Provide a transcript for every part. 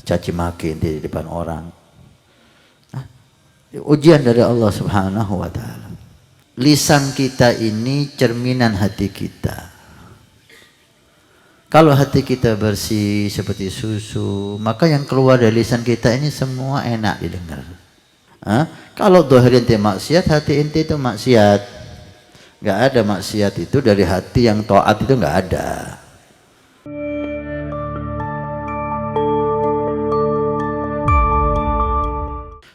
caci maki di depan orang. Ujian dari Allah Subhanahu wa ta'ala. Lisan kita ini cerminan hati kita. Kalau hati kita bersih seperti susu, maka yang keluar dari lisan kita ini semua enak didengar. Kalau dohir ente maksiat, hati ente itu maksiat. Gak ada maksiat itu dari hati yang taat, itu gak ada.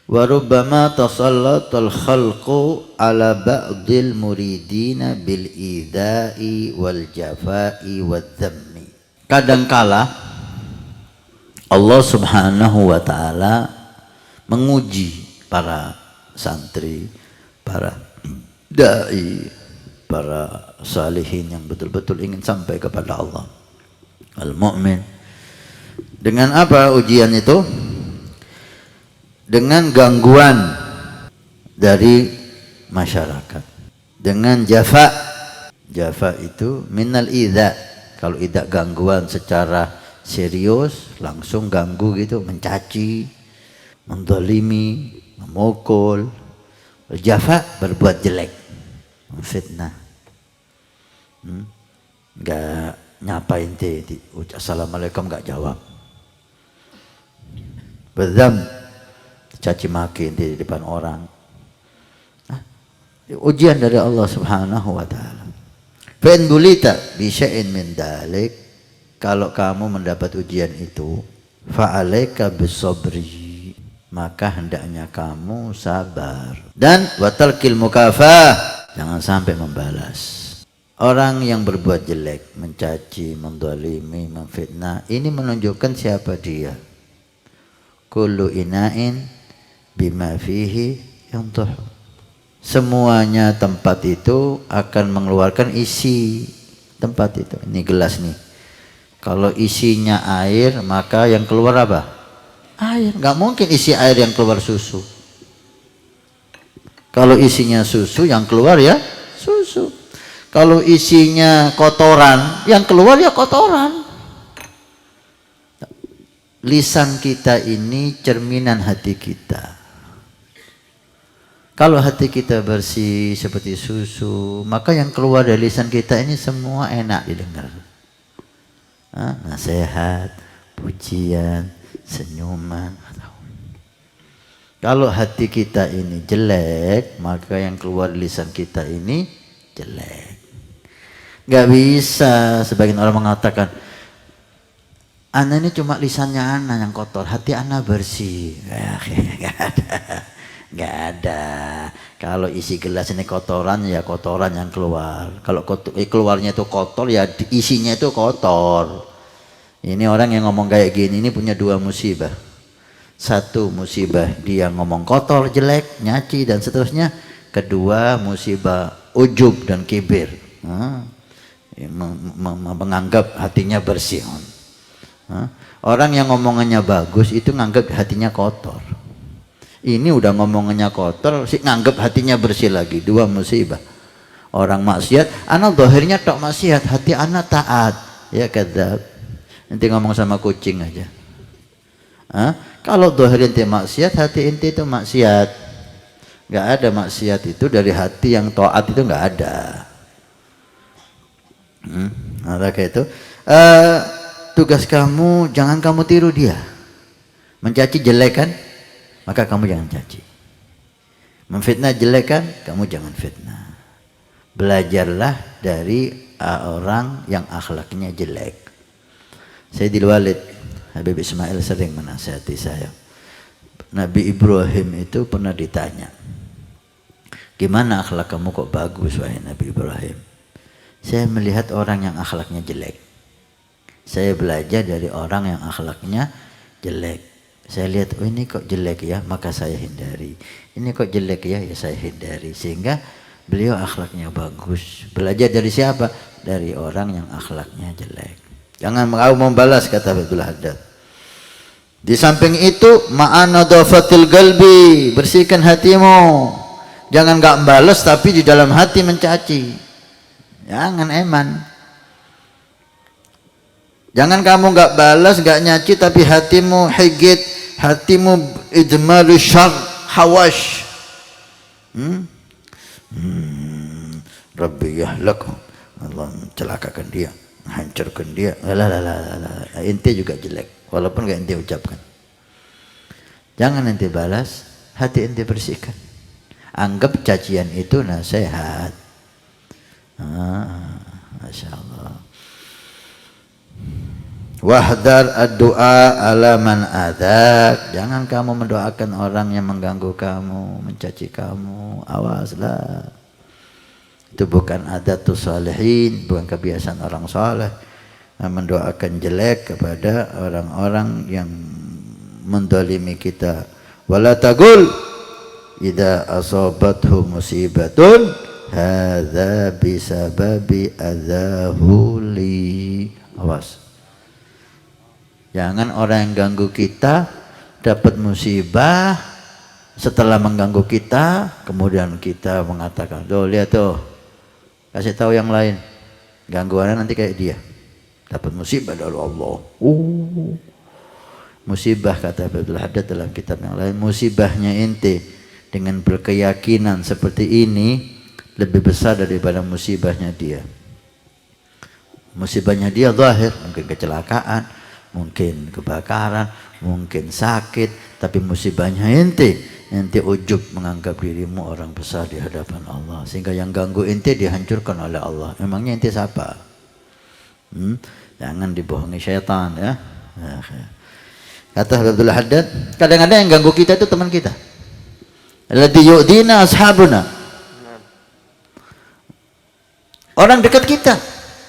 Wa rubbama tasallatul khalqu ala ba'dil muridina bil idai wal jafai wal dhammi. Kadangkala Allah Subhanahu wa ta'ala menguji para santri, para dai, para salihin yang betul-betul ingin sampai kepada Allah, al-mu'min. Dengan apa ujian itu? Dengan gangguan dari masyarakat, dengan jafa. Jafa itu minal idza. Kalau idza gangguan secara serius, langsung ganggu gitu, mencaci, mendolimi, memukul. Jafa berbuat jelek, fitnah. Enggak nyapain assalamualaikum enggak jawab. Badzam, caci maki di depan orang. Ujian dari Allah Subhanahu wa ta'ala. Fa in bulita bi syai'in min dalik, kalau kamu mendapat ujian itu, fa alaika bisabri, maka hendaknya kamu sabar. Dan wa talqil mukafah, jangan sampai membalas. Orang yang berbuat jelek, mencaci, mendolimi, memfitnah, ini menunjukkan siapa dia. Kullu ina'in bima fihi yantuh. Semuanya tempat itu akan mengeluarkan isi tempat itu. Ini gelas nih, kalau isinya air, maka yang keluar apa? Air. Nggak mungkin isi air yang keluar susu. Kalau isinya susu, yang keluar ya susu. Kalau isinya kotoran, yang keluar ya kotoran. Lisan kita ini cerminan hati kita. Kalau hati kita bersih seperti susu, maka yang keluar dari lisan kita ini semua enak didengar. Nasihat, pujian, senyuman. Kalau hati kita ini jelek, maka yang keluar dari lisan kita ini jelek. Gak bisa sebagian orang mengatakan, ana ini cuma lisannya ana yang kotor, hati ana bersih. Gak ada. Gak ada. Kalau isi gelas ini kotoran, ya kotoran yang keluar. Kalau keluarnya itu kotor, ya isinya itu kotor. Ini orang yang ngomong kayak gini ini punya dua musibah. Satu musibah dia ngomong kotor, jelek, nyaci dan seterusnya. Kedua musibah ujub dan kibir, menganggap hatinya bersih. Orang yang ngomongannya bagus itu nganggap hatinya kotor. Ini udah ngomongannya kotor, sih nganggap hatinya bersih lagi. Dua musibah. Orang maksiat, anak dohirnya tok maksiat, hati anak taat. Ya kadzab. Nanti ngomong sama kucing aja. Kalau dohir ente maksiat, hati ente itu maksiat. Gak ada maksiat itu dari hati yang taat, itu gak ada. Kayak itu. Tugas kamu, jangan kamu tiru dia. Mencaci jelek kan? Maka kamu jangan caci. Memfitnah jelek kan? Kamu jangan fitnah. Belajarlah dari orang yang akhlaknya jelek. Sayyidil Walid Habib Ismail sering menasihati saya. Nabi Ibrahim itu pernah ditanya, gimana akhlak kamu kok bagus wahai Nabi Ibrahim? Saya melihat orang yang akhlaknya jelek. Saya belajar dari orang yang akhlaknya jelek. Saya lihat, oh ini kok jelek ya, maka saya hindari. Ini kok jelek ya, ya saya hindari. Sehingga beliau akhlaknya bagus. Belajar dari siapa? Dari orang yang akhlaknya jelek. Jangan mau membalas, kata Abdul Haddad. Di samping itu, ma'anadhafatil qalbi, bersihkan hatimu. Jangan nggak membalas tapi di dalam hati mencaci. Jangan eman. Jangan kamu nggak balas, nggak nyaci, tapi hatimu higit, hatimu idmaru syar, hawash. Rabbi yahlakum, Allah mencelakakan dia, hancurkan dia. Ente juga jelek, walaupun nggak ente ucapkan. Jangan ente balas, hati ente bersihkan. Anggap cacian itu nasihat. Masya Allah. Wahdar ad-du'a ala man adak. Jangan kamu mendoakan orang yang mengganggu kamu, mencaci kamu. Awaslah. Itu bukan adatus salihin, bukan kebiasaan orang saleh. Mendoakan jelek kepada orang-orang yang mendolimi kita. Wala taqul idza asabathu musibatun hadza bisababi adzahu li. Awas. Jangan orang yang ganggu kita dapat musibah, setelah mengganggu kita kemudian kita mengatakan, "Tuh lihat tuh." Kasih tahu yang lain. Gangguannya nanti kayak dia. Dapat musibah dari Allah. Musibah kata Abdul Haddad dalam kitab yang lain, musibahnya ente dengan berkeyakinan seperti ini lebih besar daripada musibahnya dia. Musibahnya dia zahir, mungkin kecelakaan, mungkin kebakaran, mungkin sakit, tapi musibahnya ente ujub menganggap dirimu orang besar di hadapan Allah, sehingga yang ganggu ente dihancurkan oleh Allah. Memangnya ente siapa? Jangan dibohongi syaitan ya. Kata Abdul Haddad, kadang-kadang yang ganggu kita itu teman kita. Alladzi yu'dina ashabuna. Orang dekat kita.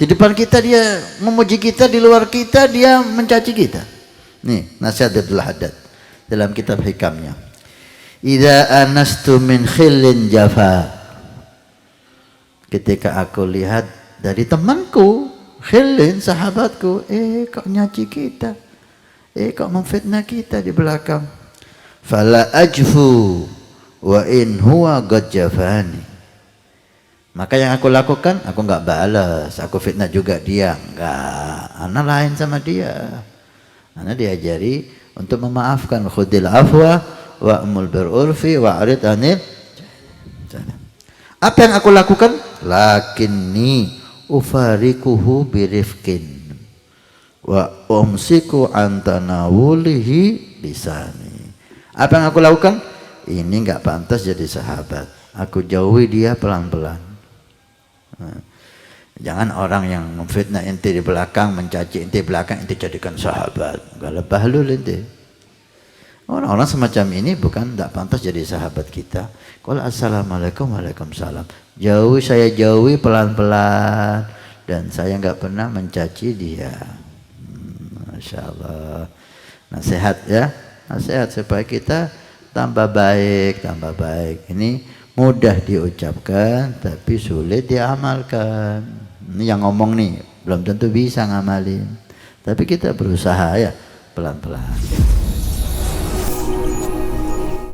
Di depan kita dia memuji kita, di luar kita dia mencaci kita. Nih nasihat Abdul Haddad dalam kitab hikamnya. Idza anastu min khillin jafa. Ketika aku lihat dari temanku, khillin sahabatku, kok nyaci kita, kok memfitnah kita di belakang. Fala ajfu wa in huwa qad jafani. Maka yang aku lakukan, aku enggak balas, aku fitnah juga dia, enggak. Ana lain sama dia. Ana diajari untuk memaafkan, khudil afwa wa'mul bil urfi wa'rid anil. Apa yang aku lakukan? Lakinni ufarikuhu birifkin wa umsiku an tanawulihi lisani. Apa yang aku lakukan? Ini enggak pantas jadi sahabat. Aku jauhi dia pelan-pelan. Jangan orang yang memfitnah ente di belakang, mencaci ente di belakang, ente jadikan sahabat. Enggak lebah lu ente. Orang-orang semacam ini bukan tidak pantas jadi sahabat kita. Kalau assalamualaikum waalaikumsalam, saya jauhi pelan-pelan, dan saya enggak pernah mencaci dia. Masya Allah. Nasihat ya, nasihat supaya kita tambah baik, tambah baik. Ini mudah diucapkan tapi sulit diamalkan. Ini yang ngomong nih belum tentu bisa ngamalin, tapi kita berusaha ya pelan-pelan.